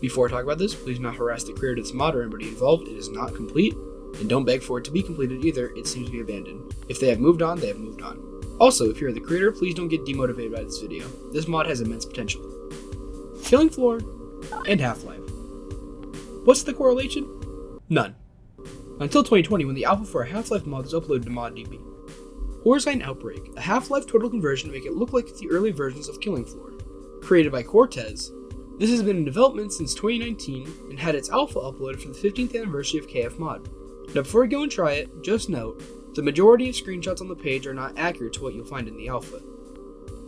Before I talk about this, please do not harass the creator of this mod or anybody involved. It is not complete, and don't beg for it to be completed either. It seems to be abandoned. If they have moved on, they have moved on. Also, if you're the creator, please don't get demotivated by this video. This mod has immense potential. Killing Floor and Half-Life. What's the correlation? None. Until 2020, when the alpha for a Half-Life mod was uploaded to ModDB. Horzine Outbreak, a Half-Life total conversion to make it look like the early versions of Killing Floor. Created by Cortez, this has been in development since 2019 and had its alpha uploaded for the 15th anniversary of KF Mod. Now before we go and try it, just note, the majority of screenshots on the page are not accurate to what you'll find in the alpha.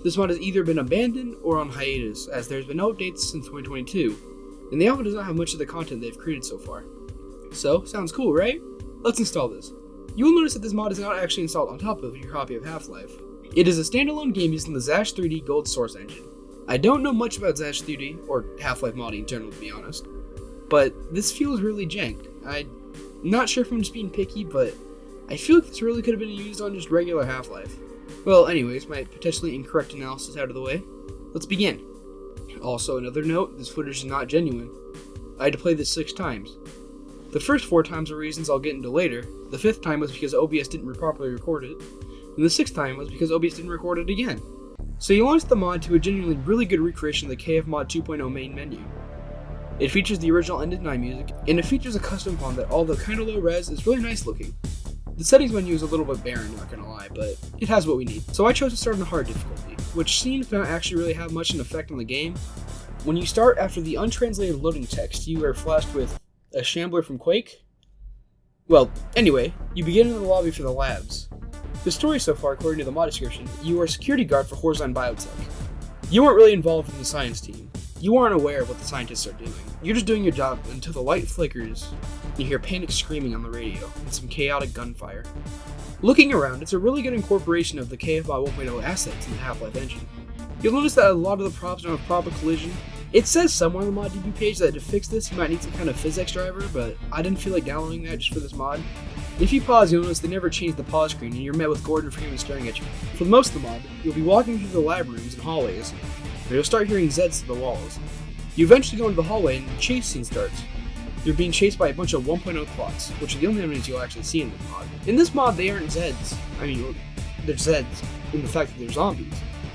This mod has either been abandoned or on hiatus, as there's been no updates since 2022, and the alpha does not have much of the content they've created so far. So, sounds cool, right? Let's install this. You will notice that this mod is not actually installed on top of your copy of Half-Life. It is a standalone game using the Zash 3D Gold source engine. I don't know much about Zash 3D, or Half-Life modding in general to be honest, but this feels really jank. I'm not sure if I'm just being picky, but I feel like this really could have been used on just regular Half-Life. Well, anyways, my potentially incorrect analysis out of the way, let's begin. Also, another note, this footage is not genuine. I had to play this 6 times. The first 4 times are reasons I'll get into later, the 5th time was because OBS didn't properly record it, and the 6th time was because OBS didn't record it again. So you launched the mod to a genuinely really good recreation of the KF Mod 2.0 main menu. It features the original End at Night music, and it features a custom font that, although kinda low res, is really nice looking. The settings menu is a little bit barren, not gonna lie, but it has what we need. So I chose to start on the hard difficulty, which seems to not actually really have much of an effect on the game. When you start after the untranslated loading text, you are flashed with a shambler from Quake? Well, anyway, you begin in the lobby for the labs. The story so far, according to the mod description, you are a security guard for Horzine Biotech. You weren't really involved in the science team. You aren't aware of what the scientists are doing. You're just doing your job until the light flickers and you hear panic screaming on the radio and some chaotic gunfire. Looking around, it's a really good incorporation of the KFMod 1.0 assets in the Half-Life engine. You'll notice that a lot of the props don't have proper collision. It says somewhere on the ModDB page that to fix this you might need some kind of physics driver, but I didn't feel like downloading that just for this mod. If you pause, you'll notice they never changed the pause screen and you're met with Gordon Freeman staring at you. For most of the mod, you'll be walking through the lab rooms and hallways, and you'll start hearing Zeds to the walls. You eventually go into the hallway and the chase scene starts. You're being chased by a bunch of 1.0 plots, which are the only enemies you'll actually see in this mod. In this mod, they aren't Zeds. I mean, they're Zeds in the fact that they're zombies,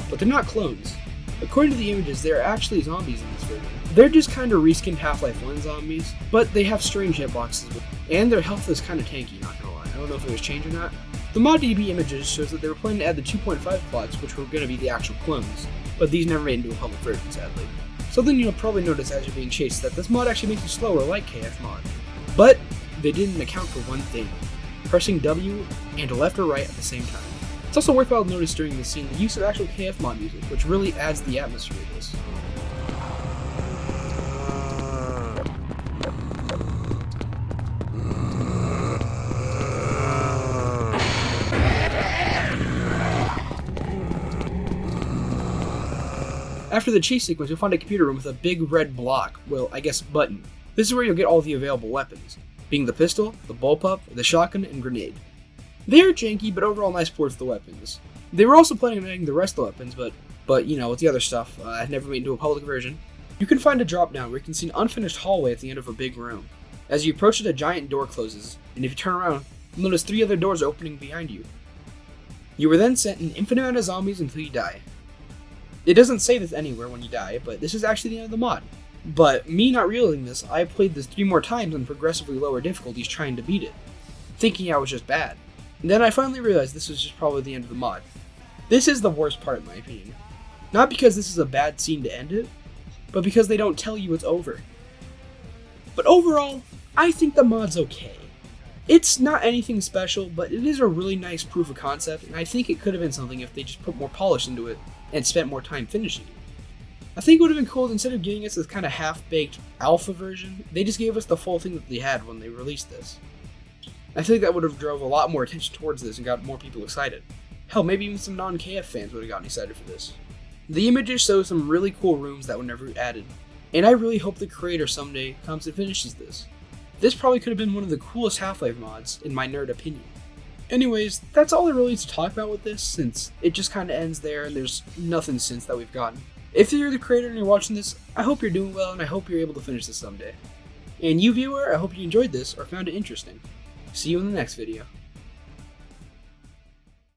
but they're not clones. According to the images, they're actually zombies in this version. They're just kind of reskinned Half-Life 1 zombies, but they have strange hitboxes, and their health is kind of tanky, not gonna lie. I don't know if it was changed or not. The ModDB images shows that they were planning to add the 2.5 plots, which were going to be the actual clones, but these never made it into a public version, sadly. So then you'll probably notice as you're being chased that this mod actually makes you slower like KF Mod. But they didn't account for one thing, pressing W and left or right at the same time. It's also worthwhile to notice during this scene the use of actual KF Mod music, which really adds the atmosphere to this. After the chase sequence, you'll find a computer room with a big red block, well, I guess button. This is where you'll get all the available weapons, being the pistol, the bullpup, the shotgun, and grenade. They are janky, but overall nice ports of the weapons. They were also planning on adding the rest of the weapons, but you know, with the other stuff, never made into a public version. You can find a drop down where you can see an unfinished hallway at the end of a big room. As you approach it, a giant door closes, and if you turn around, you'll notice 3 other doors opening behind you. You were then sent an infinite amount of zombies until you die. It doesn't say this anywhere when you die, but this is actually the end of the mod. But me not realizing this, I played this 3 more times on progressively lower difficulties trying to beat it, thinking I was just bad. And then I finally realized this was just probably the end of the mod. This is the worst part in my opinion. Not because this is a bad scene to end it, but because they don't tell you it's over. But overall, I think the mod's okay. It's not anything special, but it is a really nice proof of concept, and I think it could have been something if they just put more polish into it and spent more time finishing it. I think it would have been cool if instead of giving us this kind of half-baked alpha version, they just gave us the full thing that they had when they released this. I think that would have drove a lot more attention towards this and got more people excited. Hell, maybe even some non-KF fans would have gotten excited for this. The images show some really cool rooms that were never added, and I really hope the creator someday comes and finishes this. This probably could have been one of the coolest Half-Life mods, in my nerd opinion. Anyways, that's all there really is to talk about with this, since it just kinda ends there and there's nothing since that we've gotten. If you're the creator and you're watching this, I hope you're doing well and I hope you're able to finish this someday. And you viewer, I hope you enjoyed this or found it interesting. See you in the next video.